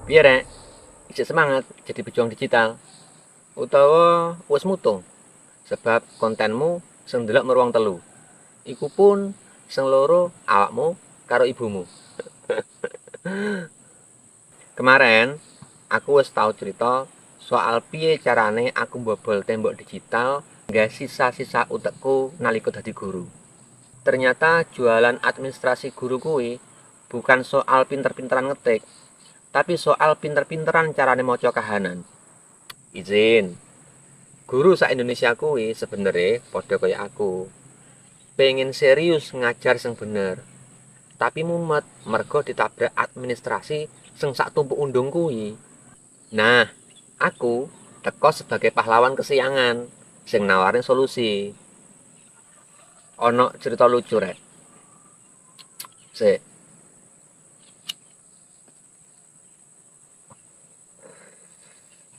Piye rek? Isih semangat jadi pejuang digital utawa wis mutung sebab kontenmu sing ndelok meruang telu. Iku pun sing loro awakmu karo ibumu. Kemarin aku wis tau cerita soal piye carane aku mbobol tembok digital nggak sisa-sisa utekku nalika dadi guru. Ternyata jualan administrasi guru kuwi bukan soal pinter-pinteran ngetik, tapi soal pinter-pinteran carane maca kahanan. Izin, guru sak Indonesia kuwi sebenere padha kaya aku. Pengen serius ngajar sing bener, tapi mumet mergo ditabrak administrasi sing sak tumpuk undung kuwi. Nah, aku teko sebagai pahlawan kesiangan sing nawarin solusi. Ono cerita lucu rek. Sik,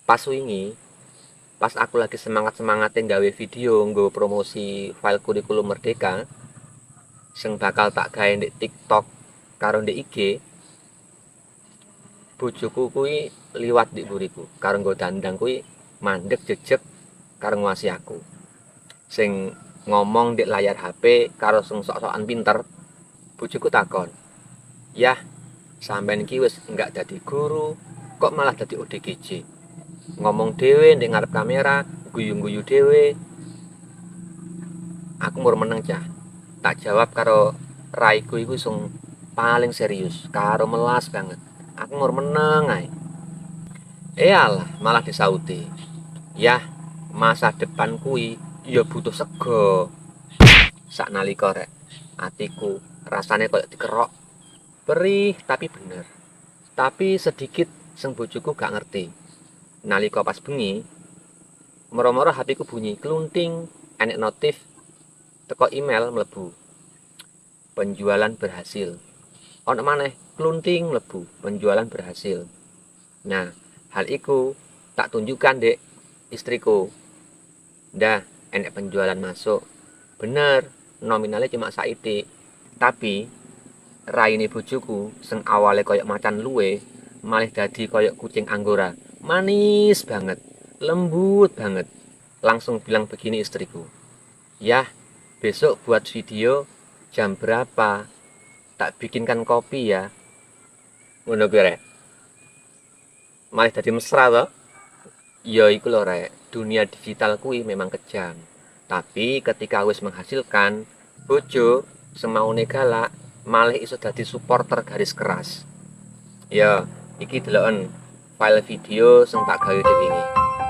pas wingi, pas aku lagi semangat-semangate gawe video nggawa promosi file kurikulum Merdeka sing bakal tak gawe ndek TikTok karo ndek IG, bojoku kuwi liwat ndek buriku karo nggo dandang kuwi mandek jejeg karo nguasi aku. Sing ngomong ndek layar HP karo sing sok-sokan pinter, bojoku takon, "Yah, sampean iki wis enggak dadi guru, kok malah dadi ODGJ? Ngomong dhewe ndek ngarep kamera, guyu-guyu dhewe." Aku mur meneng cah. Tak jawab karo raiku iku sing paling serius, karo melas banget. Aku mur meneng ae. Alah, malah disauti. Yah, masa depan kuwi ya butuh sego. Saknalika rek, atiku rasane koyo dikerok. Perih tapi bener. Tapi sedikit sing bojoku gak ngerti. Nalika pas bengi, moro-moro HP ku bunyi klunting, enek notif teko email mlebu. Penjualan berhasil. Ono maneh klunting mlebu, penjualan berhasil. Nah, hal iku tak tunjukkan dek istriku. Dah, enek penjualan masuk. Bener, nominalnya cuma saitik. Tapi raine bojoku sing awale koyok macan luwe, malah dadi koyok kucing anggora. Manis banget, lembut banget. Langsung bilang begini istriku. Yah, besok buat video jam berapa? Tak bikinkan kopi ya. Ngono kuwi rek. Malah dadi mesra to. Ya iku lho rek, dunia digital kuwi memang kejam. Tapi ketika wis menghasilkan, bojo semaune galak malah iso dadi supporter garis keras. Ya, iki deloken file video sing tak gawe dhewe wingi.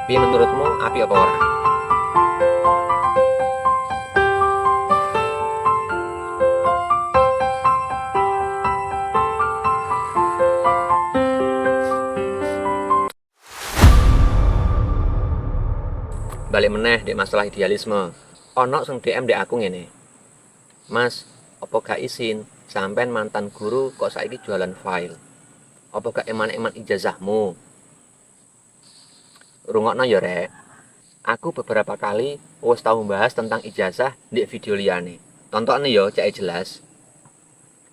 Piye menurutmu, apik apa ora? Balik meneh dek masalah idealisme. Ono sing DM dek aku ngene. Mas, apa gak izin sampean mantan guru kok saiki jualan file? Apa gak eman-eman ijazahmu? Rungokno ya rek. Aku beberapa kali wis tau bahas tentang ijazah di video liyane. Tontokne ya cek jelas.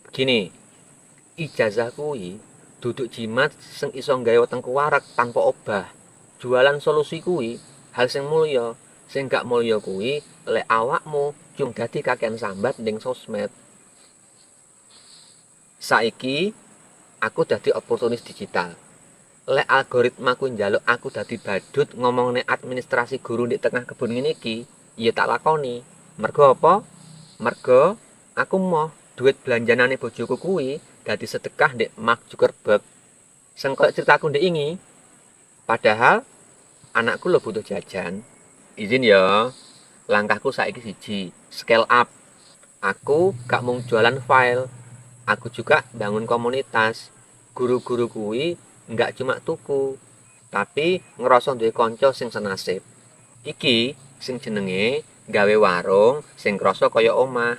Begini, ijazah kuwi duduk jimat sing iso nggawe wetengku warak tanpa obah. Jualan solusi kuwi hal sing mulya. Sing gak mulya kuwi lek awakmu cung dadi kakean sambat ning sosmed. Saiki aku dadi oportunis digital. Lek algoritmaku njaluk aku dadi badut ngomongne administrasi guru di tengah kebun ngene iki, ya tak lakoni. Mergo apa? Mergo aku mau duit belanjanane bojoku kuwi dadi sedekah ndek Mark Zuckerberg. Sing koyo ceritaku ndek ingi. Padahal anakku lo butuh jajan. Izin ya. Langkahku saiki siji, scale up. Aku gak mung jualan file, aku juga bangun komunitas. Guru-guru kuwi nggak cuma tuku, tapi ngerasa duwe kanca sing senasib. Iki sing jenenge gawe warung sing krasa kaya omah.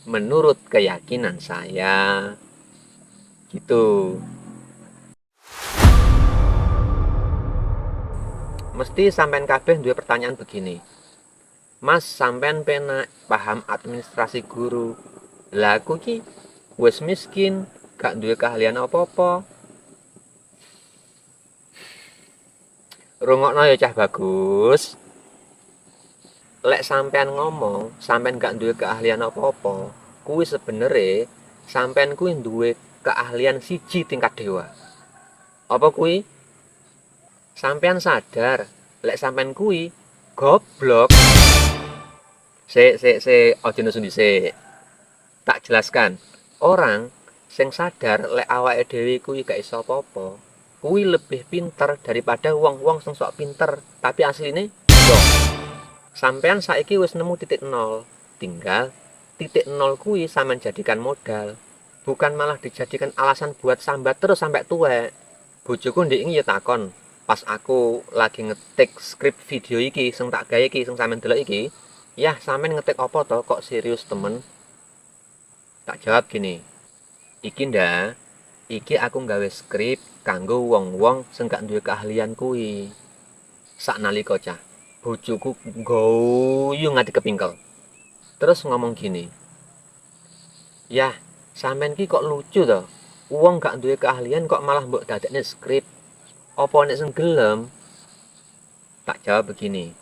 Menurut keyakinan saya. Gitu. Mesti sampean kabeh duwe pertanyaan begini. Mas, sampean penak paham administrasi guru. Lah aku ki wis miskin, gak duwe keahlian apa-apa. Rungokno ya cah bagus. Lek sampean ngomong, sampean gak duwe keahlian apa-apa, kuwi sebenere sampean kuwi duwe keahlian siji tingkat dewa. Apa kuwi? Sampean sadar, lek sampean kuwi goblok. Sik, aja nesu dhisik. Tak jelaskan. Orang sing sadar lek awake dhewe kuwi gak iso apa-apa, kuwi lebih pinter daripada wong-wong sing sok pinter, tapi asline goblok. Sampean saiki wis nemu titik nol, tinggal titik nol kuwi sampean jadikan modal, bukan malah dijadikan alasan buat sambat terus sampai tuwek. Bojoku ndek iki ya takon, pas aku lagi ngetik skrip video iki sing tak gawe iki sing sampean delok iki, "Yah, sampean ngetik apa to kok serius temen?" Tak jawab gini, "Iki ndak, iki aku nggawe skrip kanggo wong-wong sing gak duwe keahlian kuwi." Saknalika cah bojoku ngguyu ngati kepingkel. Terus ngomong gini, "Yah, sampean ki kok lucu to? Wong gak duwe keahlian kok malah mbok dadekne skrip. Apa nek sing gelem?" Tak jawab begini,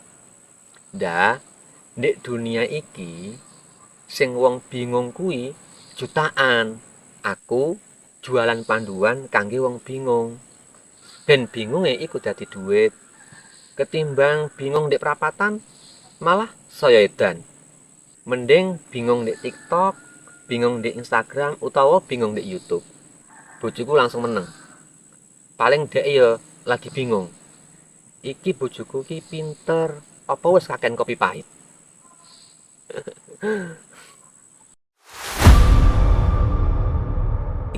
"Ndak, ndek dunia iki sing wong bingung kuwi jutaan. Aku jualan panduan kangge wong bingung. Ben bingunge iku dadi duit. Ketimbang bingung ndek perapatan, malah saya edan. Mending bingung ndek TikTok, bingung ndek Instagram, utawa bingung ndek YouTube." Bojoku langsung meneng. Paling dek ya lagi bingung. Iki bojoku ki pinter, apa wis kaken kopi pahit.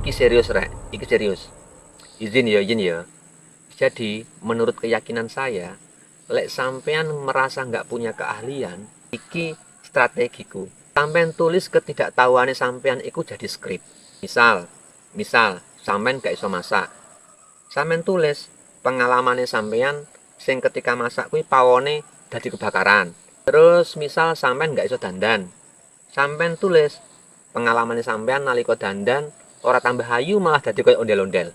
Iki serius rek, iki serius. Izin ya. Jadi, menurut keyakinan saya, lek sampean merasa nggak punya keahlian, iki strategiku. Sampean tulis ketidaktahuane sampean iku jadi skrip. Misal, sampean gak iso masak. Sampean tulis pengalamane sampean sing ketika masak kuwi pawone dadi kebakaran. Terus misal sampean gak iso dandan. Sampean tulis pengalamane sampean nalika dandan ora tambah ayu malah dadi koyo ondel-ondel.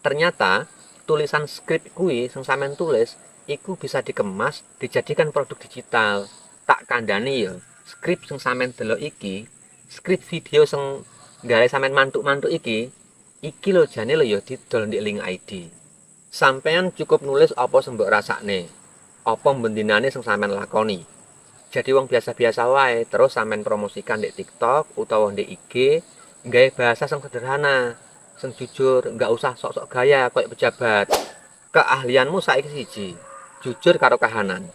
Ternyata tulisan skrip kuwi sing sampean tulis iku bisa dikemas dijadikan produk digital. Tak kandhani ya, skrip sing sampean delok iki, skrip video sing gawe sampean mantuk-mantuk iki lho jane lho ya didol ndek Link ID. Sampean cukup nulis apa sing mbok rasakne, apa mbendinane sing sampean lakoni. Jadi wong biasa-biasa wae, terus sampean promosikan ndek TikTok utawa ndek IG, nggawe bahasa sing sederhana, sing jujur, nggak usah sok-sok gaya koyo pejabat. Keahlianmu saiki siji, jujur karo kahanan.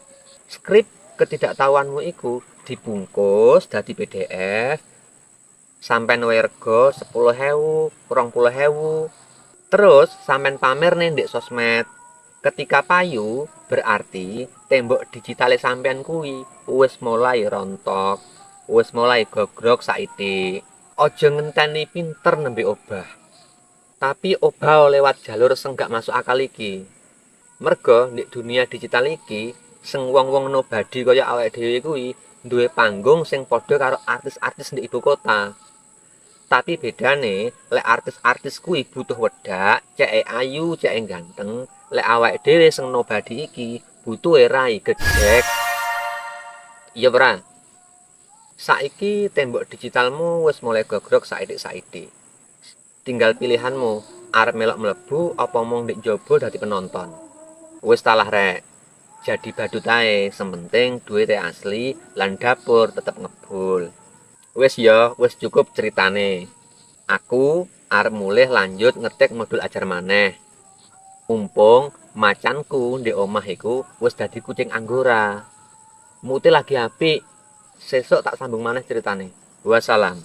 Skrip ketidaktahuanmu iku dibungkus dadi PDF, sampean wae rega 10.000, 20.000. Terus sampean pamer nih ndek sosmed. Ketika payu, berarti tembok digitale sampean kuwi wis mulai rontok, wis mulai gogrok saiki. Aja ngenteni pinter nembe obah. Tapi obah lewat jalur sing gak masuk akal iki. Mergo ndek dunia digital iki, sing wong-wong nobody kaya awake dhewe kuwi duwe panggung sing padha karo artis-artis ndek ibu kota. Tapi bedane, lek artis-artis kuwi butuh wedak, ceke ayu, ceke ganteng. Lek awake dhewe sing nobody iki butuhe rai gedhek. Iya ora? Saiki tembok digitalmu wis mulai gogrok saidik-saidik. Tinggal pilihanmu, arep melok mlebu apa mung ndek njaba dadi penonton. Wis talah rek. Jadi badut ae, sementing duwite asli lan dapur tetep ngebul. Wis ya, wis cukup ceritane. Aku arep mulih lanjut ngetik modul ajar maneh. Mumpung macanku ndek omah iku wis dadi kucing anggora. Mute lagi apik. Sesuk tak sambung maneh ceritane. Wassalam.